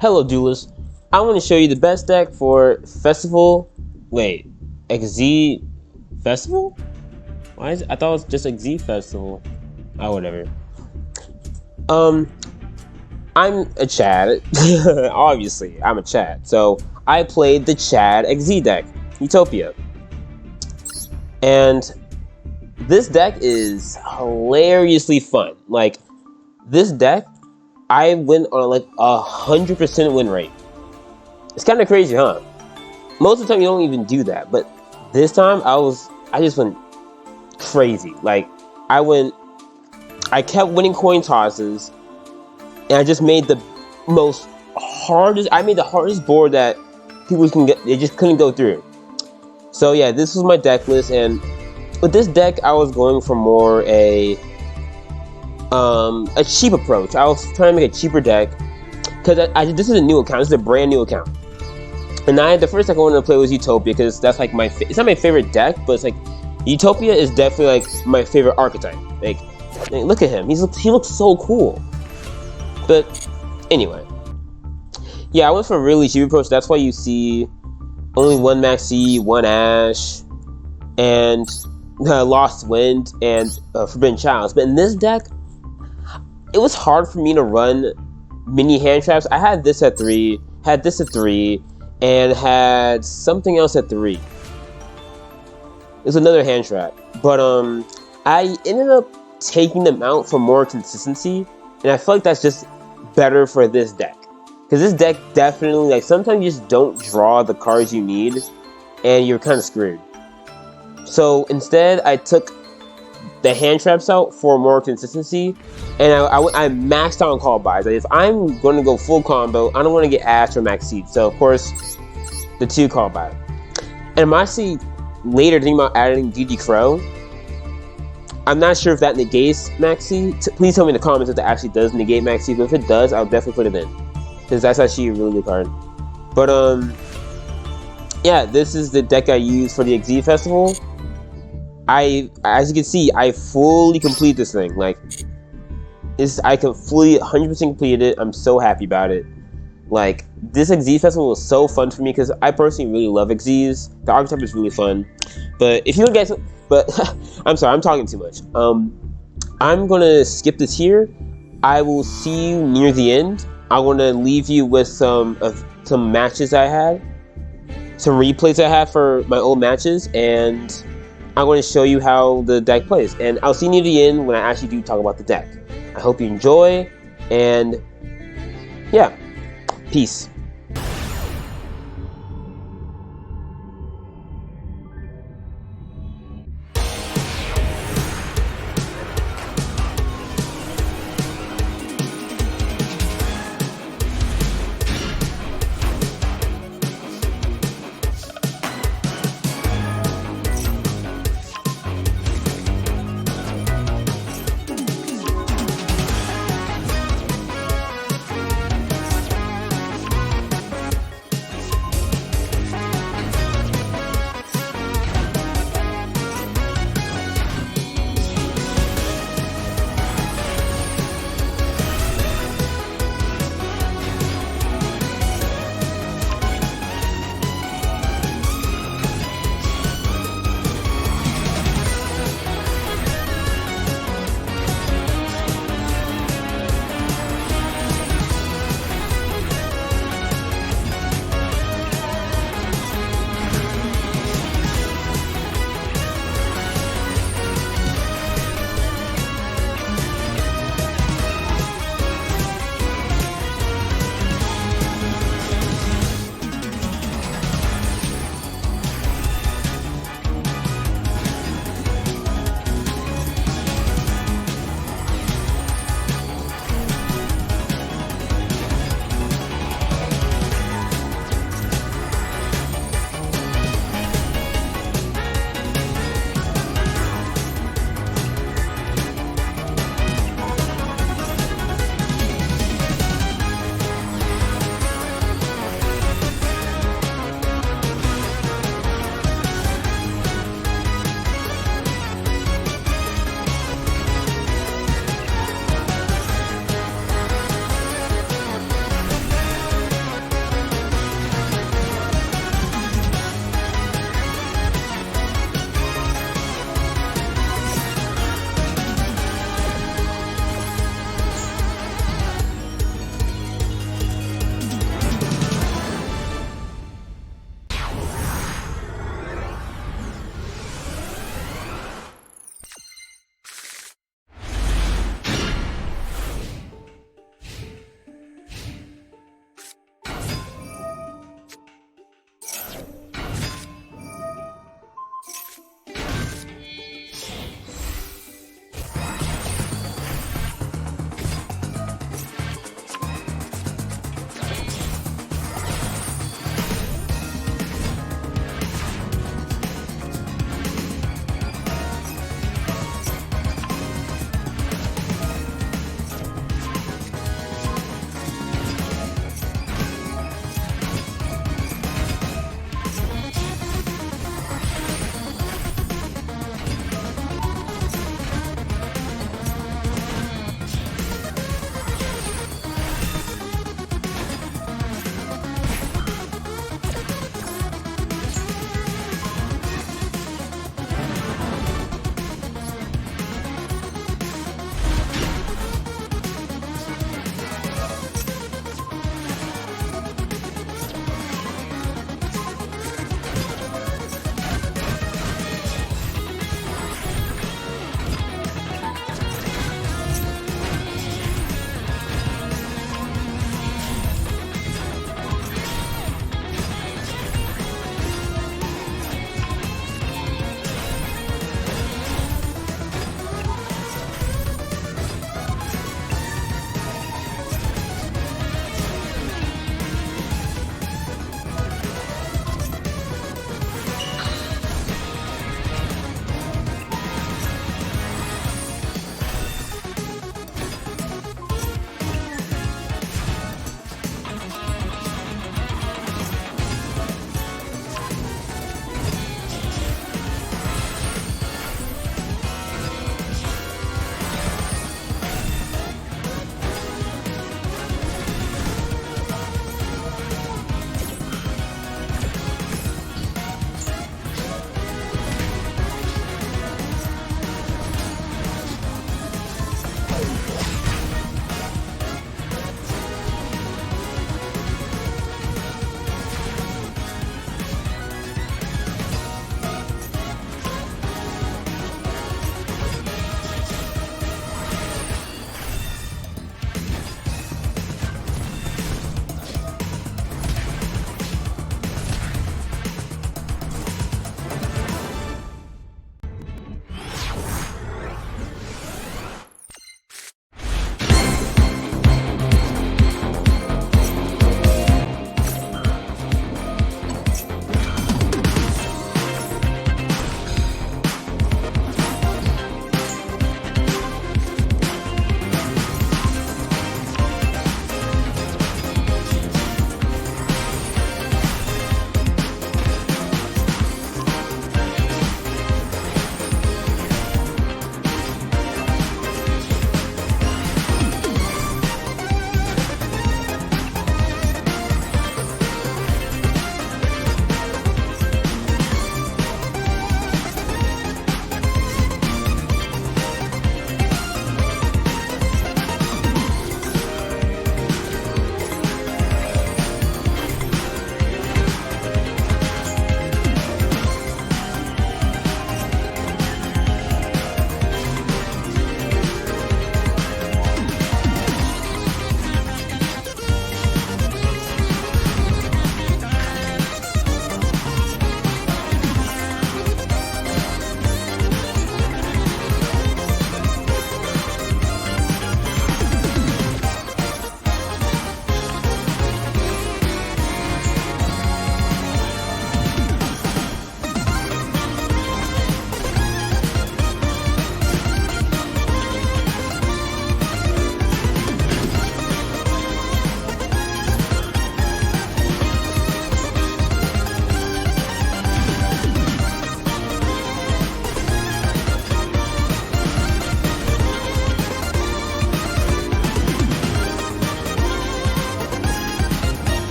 Hello, Duelist. I want to show you the best deck for Festival. Wait, XZ Festival? Why is it? I thought it was just XZ Festival. Oh, whatever. I'm a Chad. Obviously, I'm a Chad. So I played the Chad XZ deck, Utopia. And this deck is hilariously fun. Like, this deck, I went on like 100% win rate. It's kind of crazy, huh? Most of the time you don't even do that, but this time I just went crazy. Like, I kept winning coin tosses, and I just made the hardest board that people can get. They just couldn't go through. So yeah, this was my deck list, and with this deck, I was going for more a cheap approach. I was trying to make a cheaper deck because this is a new account. This is a brand new account, and the first deck I wanted to play was Utopia because that's like it's not my favorite deck, but it's like Utopia is definitely like my favorite archetype. Like look at him. He looks so cool. But anyway, yeah, I went for a really cheap approach. That's why you see only one Maxi, one Ash, and Lost Wind and Forbidden Childs. But in this deck, it was hard for me to run mini hand traps. I had this at 3, had this at 3, and had something else at 3. It was another hand trap. But I ended up taking them out for more consistency, and I feel like that's just better for this deck. Because this deck definitely, like, sometimes you just don't draw the cards you need, and you're kind of screwed. So instead, I took the hand traps out for more consistency, and I maxed out on call buys. Like, if I'm going to go full combo, I don't want to get Ash or Maxi. So of course, the 2 call buy. And I'm actually later thinking about adding DD Crow. I'm not sure if that negates Maxi. Please tell me in the comments if that actually does negate Maxi. But if it does, I'll definitely put it in, because that's actually a really good card. But yeah, this is the deck I used for the XZ Festival. As you can see, I fully complete this thing. Like, I completely 100% completed it. I'm so happy about it. Like, this XZ Festival was so fun for me because I personally really love XZs. The archetype is really fun. But if you guys, I'm sorry, I'm talking too much. I'm gonna skip this here. I will see you near the end. I want to leave you with some matches I had, some replays I had for my old matches, and I'm going to show you how the deck plays. And I'll see you near the end when I actually do talk about the deck. I hope you enjoy, and yeah, peace.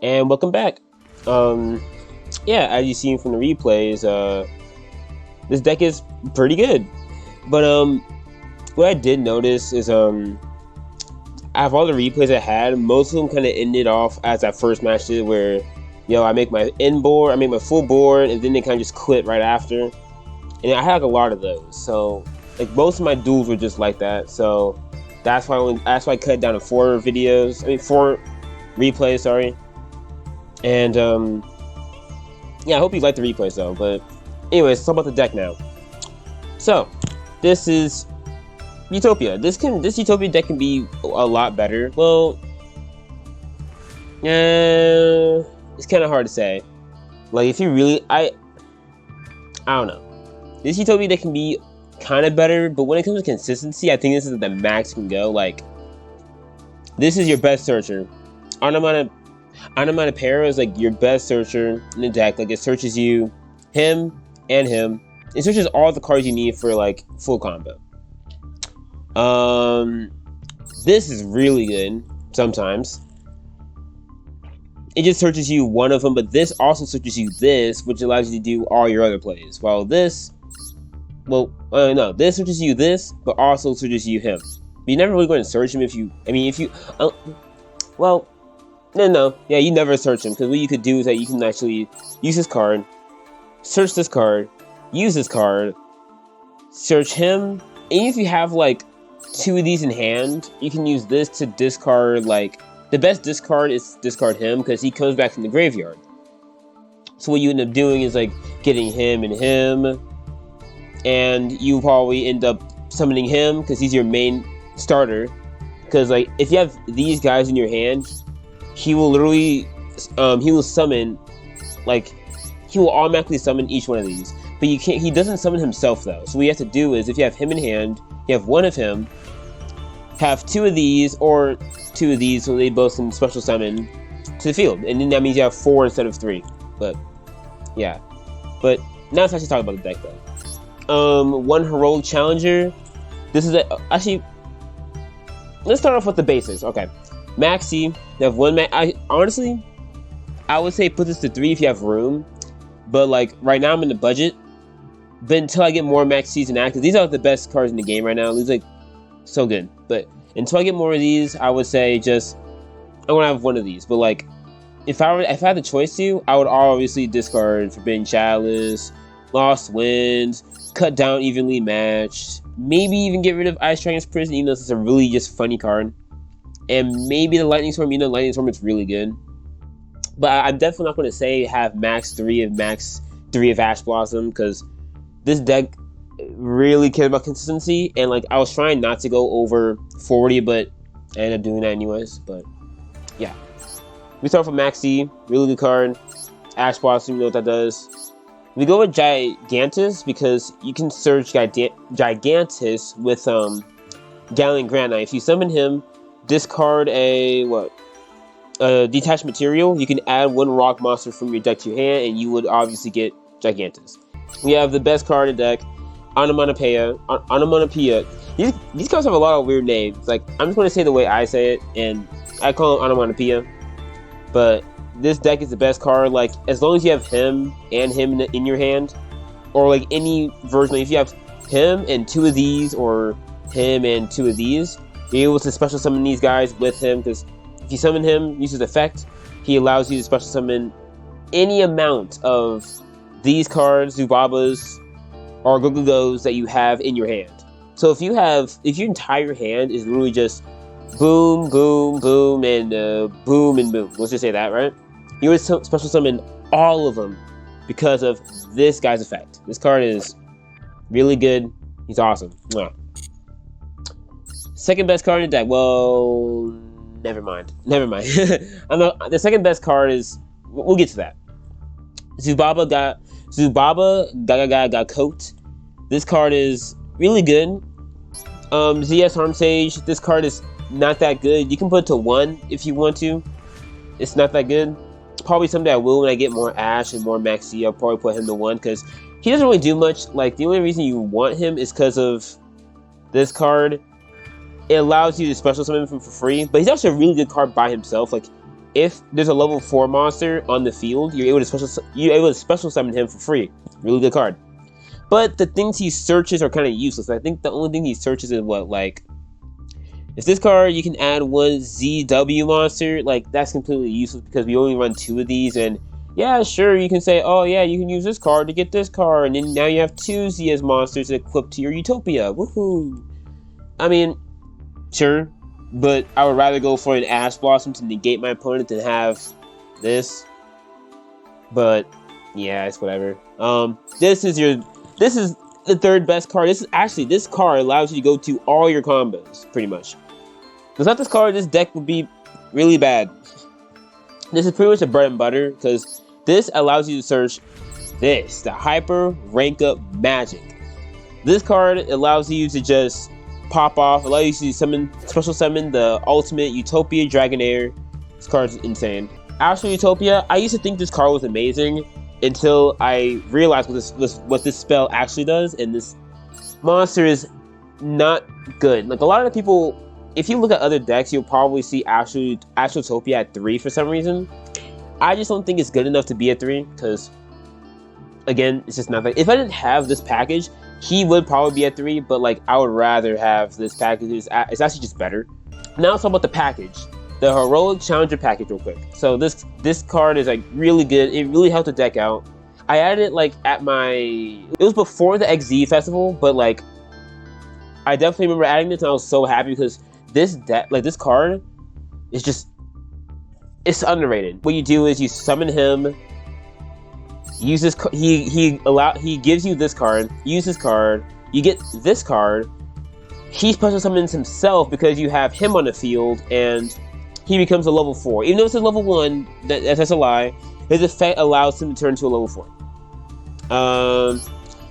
And welcome back. Yeah, as you've seen from the replays, this deck is pretty good. But what I did notice is out of all the replays I had, most of them kind of ended off as that first match did, where I make my end board, I make my full board, and then they kind of just quit right after. And I had like a lot of those, so like most of my duels were just like that. So that's why I cut down to 4 replays. Sorry. And yeah, I hope you liked the replays though. But anyways, let's talk about the deck now. So this is Utopia. This Utopia deck can be a lot better. Well, it's kind of hard to say. Like if you really, I don't know. This Utopia deck can be kind of better, but when it comes to consistency, I think this is the max can go. Like this is your best searcher. Onomatopoeia is like your best searcher in the deck. Like it searches you, him, and him. It searches all the cards you need for like full combo. This is really good sometimes. It just searches you one of them, but this also searches you this, which allows you to do all your other plays. While this, this searches you this, but also searches you him. But you're never really going to search him yeah, you never search him, because what you could do is that you can actually use this card, search this card, use this card, search him, and if you have like 2 of these in hand, you can use this to discard. Like the best discard is discard him, because he comes back from the graveyard. So what you end up doing is like getting him and him, and you probably end up summoning him because he's your main starter. Because like if you have these guys in your hand, he will literally he will summon, like he will automatically summon each one of these. But he doesn't summon himself though. So what you have to do is, if you have him in hand, you have one of him, have 2 of these or 2 of these, so they both can special summon to the field, and then that means you have 4 instead of 3. But yeah, but now let's actually talk about the deck though. One heroic challenger. This is actually, let's start off with the basics. Okay, Maxi. You have one. I would say put this to 3 if you have room. But like right now I'm in the budget. But until I get more Maxis and active, these are the best cards in the game right now. These are like so good. But until I get more of these, I would say just I want to have one of these. But like if I had the choice to, I would obviously discard Forbidden Chalice, Lost Winds, cut down Evenly Matched, maybe even get rid of Ice Dragon's Prison, even though it's a really just funny card. And maybe the Lightning Storm, Lightning Storm is really good. But I'm definitely not going to say have max 3 of Ash Blossom, because this deck really cares about consistency. And like I was trying not to go over 40, but I ended up doing that anyways. But yeah, we start with Maxi, really good card. Ash Blossom, you know what that does. We go with Gigantus because you can search Gigantus with Galleon Grand Knight. If you summon him, discard a detached material. You can add 1 rock monster from your deck to your hand, and you would obviously get Gigantus. We have the best card in the deck, Onomatopoeia. These cards have a lot of weird names. Like I'm just going to say the way I say it, and I call it Onomatopoeia. But this deck is the best card. Like as long as you have him and him in your hand, or like any version, like if you have him and 2 of these, or him and 2 of these, you're able to special summon these guys with him, because if you summon him, use his effect, he allows you to special summon any amount of these cards, Zubabas, or Go-Go-Go's that you have in your hand. So if your entire hand is literally just boom, boom, boom, and boom and boom, let's just say that, right? You would special summon all of them because of this guy's effect. This card is really good. He's awesome. Mwah. Second best card in the deck. Well, never mind. The second best card is. We'll get to that. Zubaba got coat. This card is really good. ZS Harm Sage. This card is not that good. You can put it to 1 if you want to. It's not that good. Probably someday I will when I get more Ash and more Maxi. I'll probably put him to 1 because he doesn't really do much. Like the only reason you want him is because of this card. It allows you to special summon him for free, but he's actually a really good card by himself. Like if there's a level 4 monster on the field, you're able to special summon him for free. Really good card. But the things he searches are kind of useless. I think the only thing he searches is what, like, if this card you can add one ZW monster, like that's completely useless because we only run 2 of these. And yeah, sure, you can say, oh yeah, you can use this card to get this card, and then now you have 2 ZS monsters equipped to your Utopia. Woohoo! I mean, sure, but I would rather go for an Ash Blossom to negate my opponent than have this. But yeah, it's whatever. This is the 3rd best card. This card allows you to go to all your combos, pretty much. Without this card, this deck would be really bad. This is pretty much the bread and butter, because this allows you to search the Hyper Rank Up Magic. This card allows you to just pop off, allows you to special summon the ultimate Utopia Dragonair. This card's insane. Astral Utopia, I used to think this card was amazing until I realized what this spell actually does, and this monster is not good. Like, a lot of the people, if you look at other decks, you'll probably see Astral Utopia at 3 for some reason. I just don't think it's good enough to be at 3, because, again, it's just not that. If I didn't have this package, he would probably be at 3, but, like, I would rather have this package. It's actually just better. Now let's talk about the package. The Heroic Challenger package real quick. So this card is, like, really good. It really helped the deck out. I added it, like, it was before the XZ festival, but, like, I definitely remember adding this, and I was so happy because this card is just, it's underrated. What you do is you summon him, use this, he gives you this card, use this card, you get this card, he special summons himself because you have him on the field, and he becomes a level 4. Even though it's a level 1, that's a lie, his effect allows him to turn to a level 4.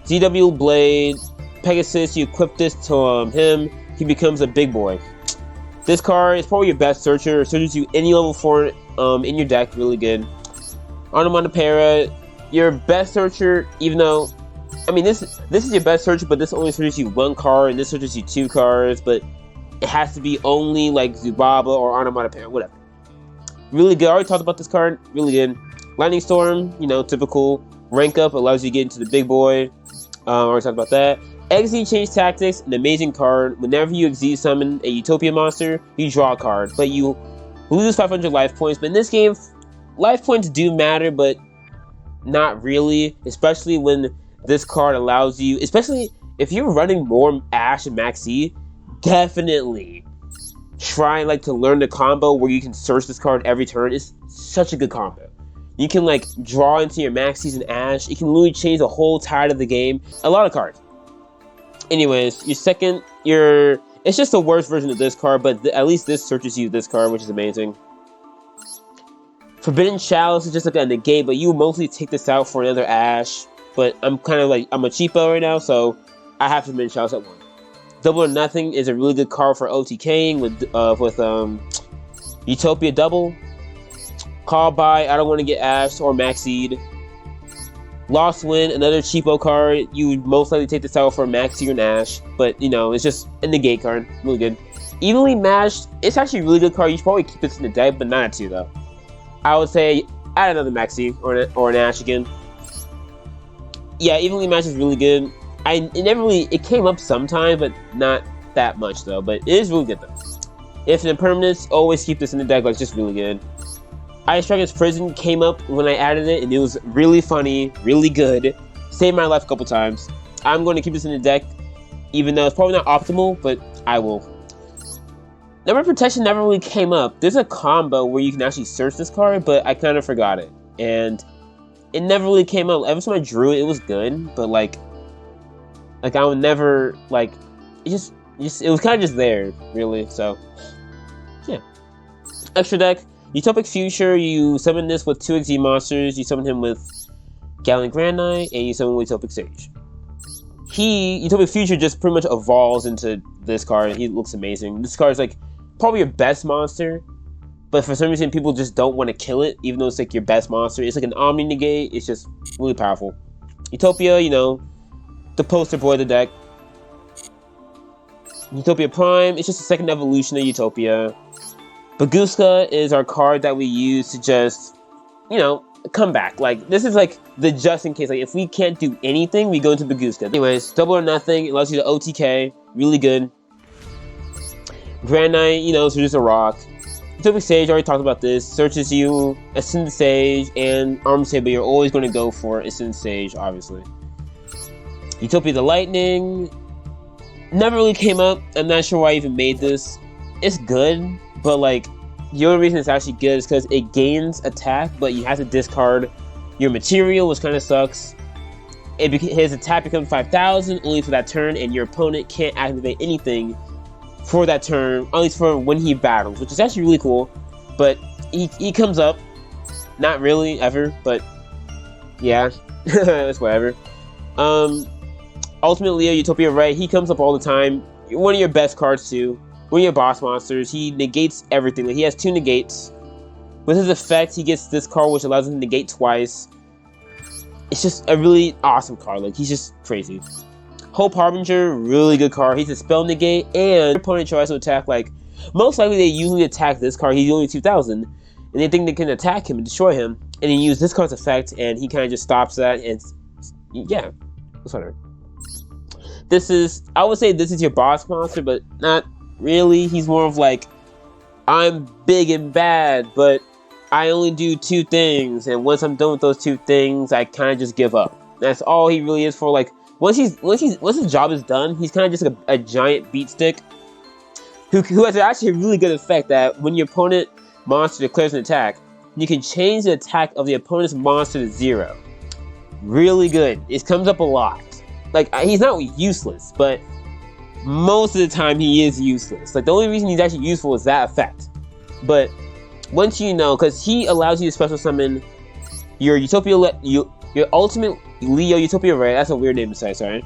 ZW Blade, Pegasus, you equip this to him, he becomes a big boy. This card is probably your best searcher. It searches you any level 4 in your deck, really good. Onomatopoeia, your best searcher, even though, I mean, this is your best searcher, but this only searches you 1 card, and this searches you 2 cards, but it has to be only like Zubaba or Onomatopoeia, whatever. Really good. I already talked about this card. Really good. Lightning Storm, you know, typical. Rank Up allows you to get into the big boy. Already talked about that. XZ Change Tactics, an amazing card. Whenever you XZ summon a Utopia monster, you draw a card, but you lose 500 life points. But in this game, life points do matter, but not really. Especially when this card allows you, especially if you're running more Ash and Maxi, definitely try to learn the combo where you can search this card every turn. It's such a good combo. You can like draw into your Maxis and Ash. It can literally change the whole tide of the game. A lot of cards. Anyways, it's just the worst version of this card, but at least this searches you this card, which is amazing. Forbidden Chalice is just like a negate, but you mostly take this out for another Ash. But I'm kind of like, I'm a cheapo right now, so I have Forbidden Chalice at 1. Double or Nothing is a really good card for OTKing with Utopia Double. Call by, I don't want to get Ash or Maxied. Lost Wind, another cheapo card. You would most likely take this out for Maxi or Ash, but you know, it's just a negate card. Really good. Evenly Matched, it's actually a really good card. You should probably keep this in the deck, but not at 2 though. I would say add another Maxi or an Ash again. Yeah, Evenly Matched is really good. It came up sometimes, but not that much though. But it is really good though. If an Impermanence, always keep this in the deck. Like, it's just really good. Ice Dragon's Prison came up when I added it, and it was really funny, really good. Saved my life a couple times. I'm going to keep this in the deck, even though it's probably not optimal, but I will. Number Protection never really came up. There's a combo where you can actually search this card, but I kind of forgot it, and it never really came up. Every time I drew it, it was good, but like I would never it was kind of just there, really. So yeah. Extra deck. Utopic Future, you summon this with 2 XZ monsters, you summon him with Gallant Grand Knight, and you summon with Utopic Sage. Utopic Future just pretty much evolves into this card, and he looks amazing. This card is like probably your best monster, but for some reason people just don't want to kill it, even though it's like your best monster. It's like an Omni Negate, it's just really powerful. Utopia, you know, the poster boy of the deck. Utopia Prime, it's just a second evolution of Utopia. Baguska is our card that we use to just, you know, come back. Like, this is like the just in case. Like, if we can't do anything, we go into Baguska. Anyways, double or nothing. It allows you to OTK. Really good. Grand Knight, you know, so just a rock. Utopic Sage, already talked about this. Searches you, Ascended Sage, and Arm Sage, but you're always going to go for Ascended Sage, obviously. Utopia the Lightning. Never really came up. I'm not sure why I even made this. It's good, but like, the only reason it's actually good is because it gains attack, but you have to discard your material, which kind of sucks. His attack becomes 5,000 only for that turn, and your opponent can't activate anything for that turn, at least for when he battles, which is actually really cool. But he comes up, not really ever, but yeah, it's whatever. Ultimate Leo, Utopia, right? He comes up all the time. One of your best cards too. One of your boss monsters. He negates everything. Like, he has 2 negates. With his effect, he gets this card, which allows him to negate twice. It's just a really awesome card. Like, he's just crazy. Hope Harbinger, really good card. He's a spell negate, and your opponent tries to attack. Like, most likely they usually attack this card. He's only 2,000, and they think they can attack him and destroy him. And he uses this card's effect, and he kind of just stops that. And yeah, it's whatever. This is, I would say, this is your boss monster, but not really. He's more of like, I'm big and bad, but I only do 2 things, and once I'm done with those 2 things, I kind of just give up. That's all he really is for. Like, once his job is done, he's kind of just like a giant beat stick who has actually a really good effect that when your opponent monster declares an attack, you can change the attack of the opponent's monster to 0. Really good. It comes up a lot. Like, he's not useless, but most of the time he is useless. Like, the only reason he's actually useful is that effect. But once you know, because he allows you to special summon your your Ultimate Leo Utopia, right? That's a weird name to say, sorry.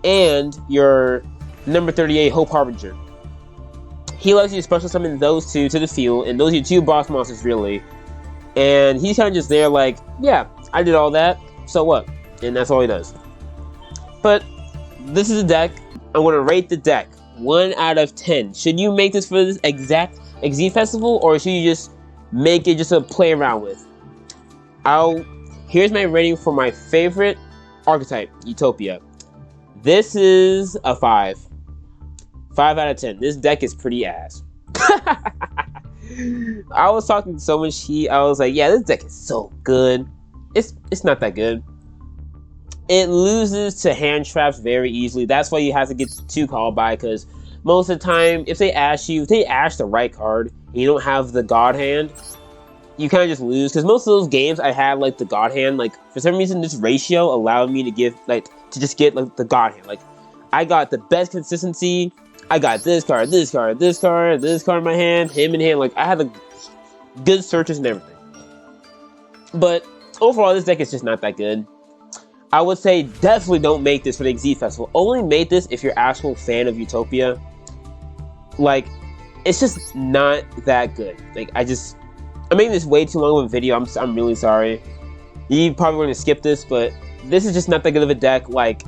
And your number 38 Hope Harbinger. He allows you to special summon those 2 to the field, and those are your 2 boss monsters, really. And he's kind of just there like, yeah, I did all that, so what? And that's all he does. But this is a deck. I'm going to rate the deck 1 out of 10. Should you make this for this exact XZ Festival, or should you just make it just to play around with? Here's my rating for my favorite archetype, Utopia. This is a 5. 5 out of 10. This deck is pretty ass. I was talking so much heat. I was like, yeah, this deck is so good. It's not that good. It loses to hand traps very easily. That's why you have to get 2 called by, because most of the time, if they ash the right card, and you don't have the God Hand, you kind of just lose. Because most of those games, I had like the God Hand. Like, for some reason, this ratio allowed me to get like the God Hand. Like, I got the best consistency. I got this card, this card, this card, this card in my hand, him in hand. Like, I had the good searches and everything. But overall, this deck is just not that good. I would say definitely don't make this for the XZ Festival. Only make this if you're actual fan of Utopia. Like, it's just not that good. Like, I'm making this way too long of a video. I'm really sorry. You probably want to skip this, but this is just not that good of a deck. Like,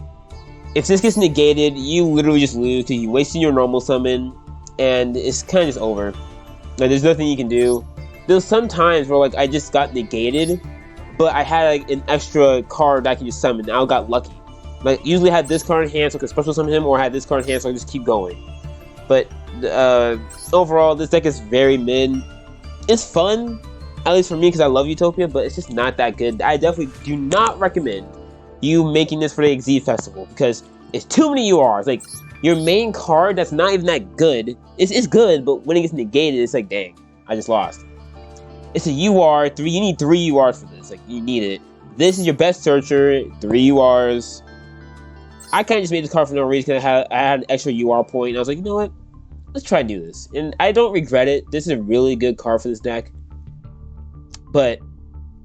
if this gets negated, you literally just lose because you wasted your normal summon, and it's kind of just over. Like, there's nothing you can do. There's some times where, like, I just got negated, but I had like an extra card that I can just summon. I got lucky. Like, usually I had this card in hand so I could special summon him, or I had this card in hand so I could just keep going. But overall, this deck is very mid. It's fun, at least for me, because I love Utopia, but it's just not that good. I definitely do not recommend you making this for the XZ Festival, because it's too many URs. Like, your main card that's not even that good, it's good, but when it gets negated, it's like, dang, I just lost. It's a UR, you need 3 URs for this. Like, you need it. This is your best searcher, 3 URs. I kind of just made this card for no reason because I had an extra UR point, and I was like, you know what? Let's try and do this. And I don't regret it. This is a really good card for this deck. But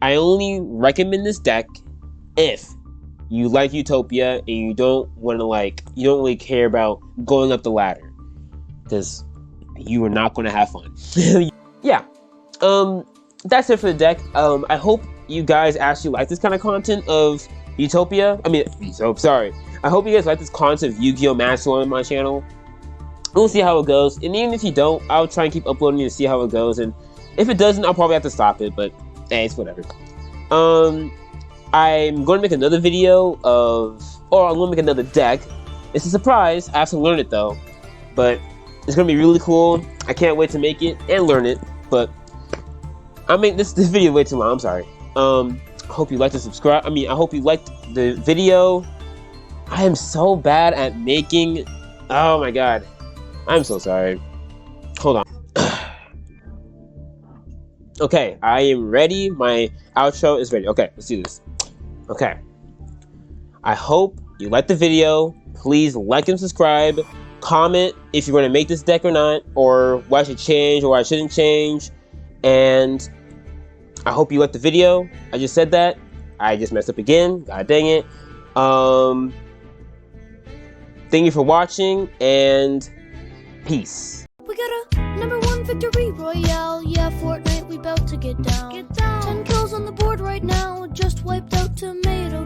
I only recommend this deck if you like Utopia and you don't want to, like, you don't really care about going up the ladder, because you are not going to have fun. Yeah. That's it for the deck. I hope you guys actually like this kind of content of Utopia. I hope you guys like this content of Yu-Gi-Oh! Master on my channel. we'll see how it goes. And even if you don't, I'll try and keep uploading to see how it goes. And if it doesn't, I'll probably have to stop it. But hey, it's whatever. I'm going to make another video I'm going to make another deck. It's a surprise. I have to learn it though, but it's going to be really cool. I can't wait to make it and learn it. But I made this video way too long. I'm sorry. I hope you liked the subscribe. I hope you liked the video. I am so bad at making. Oh my god. I'm so sorry. Hold on. Okay, I am ready. My outro is ready. Okay, let's do this. Okay. I hope you liked the video. Please like and subscribe. Comment if you're going to make this deck or not, or what I should change or what I shouldn't change. And I hope you liked the video. I just said that. I just messed up again. God dang it. Thank you for watching, and peace. We got a #1 victory royale. Yeah, Fortnite, we bout to get down. 10 kills on the board right now. Just wiped out Tomato